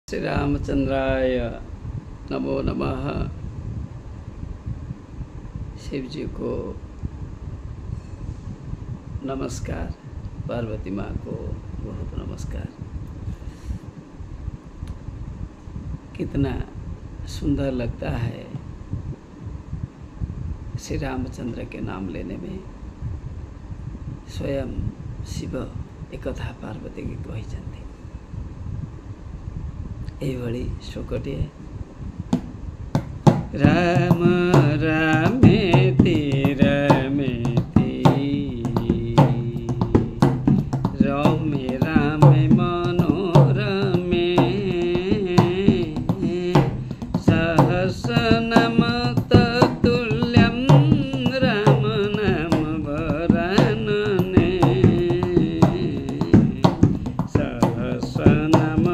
श्री रामचंद्राय नमो नमः। शिव जी को नमस्कार, पार्वती माँ को बहुत नमस्कार। कितना सुंदर लगता है श्री रामचंद्र के नाम लेने में। स्वयं शिव एक कथा पार्वती की कही एभली श्लोकटिए। राम रामेति रमेति रमे रामे मनोरमे सहस्रनाम तत्तुल्यं राम नाम वरानने सहस्रनाम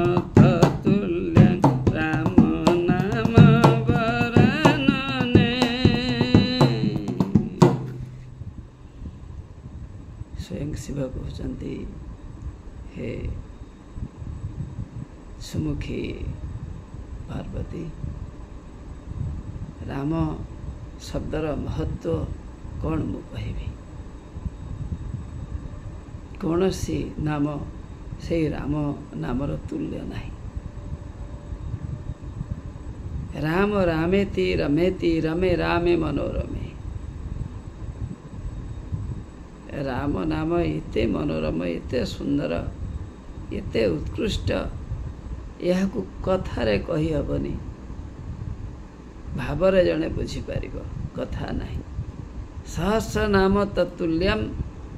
स्वयं शिव कहते हे सुमुखी पार्वती, राम शब्दर महत्व कौन मु कहबी। कौन सी नाम से राम नामर तुल्य नहीं। राम रामेति रमेति रमे रामे मनोरमे। राम नाम एते मनोरम, एते सुंदर, एते उत्कृष्ट, यह कथारे कही हबनी। भावरे जने बुझी पारिबो, कथा नहीं। सहस्र नाम तत्तुल्यम।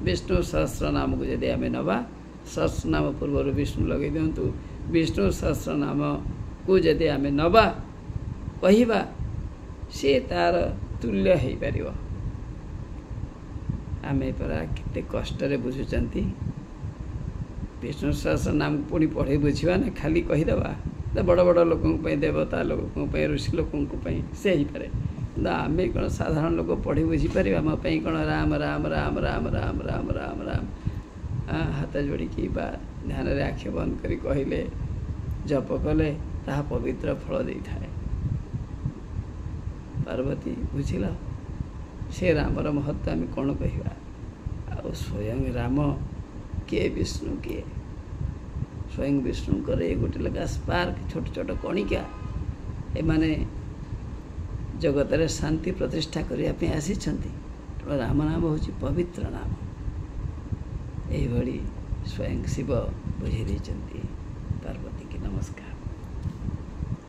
विष्णु सहस्र नाम को यदि आमे नबा, सहस्र नाम पूर्व विष्णु लगे दिंतु, विष्णु सहस्र नाम को यदि आमे नबा कहिबा, से तार तुल्य हो पारिबो। आमे परा किते कष्टरे बुझुचंती। विष्णु सहस्र नाम पुणी पढ़े बुझा ना, खाली कहीदेवा तो बड़ बड़ लोक देवता लोक ऋषि लोक से ही पारे। आम कौन साधारण लोक पढ़ी बुझीपर आम कौन राम राम राम राम राम राम राम राम हाथ जोड़िकी बा ध्यान रे आँख बंद करी कहले जप कले ताहा पवित्र फल दे थाए। पार्वती बुझिल से रामर महत्व आम कौन कहवा। आ स्वयं राम किए विष्णु किए। स्वयं विष्णु करे गोटे लगा स्पार्क छोट छोट कणिका एमाने जगत रे शांति प्रतिष्ठा करने आसी। राम नाम हूँ पवित्र नाम। यही स्वयं शिव बुझे।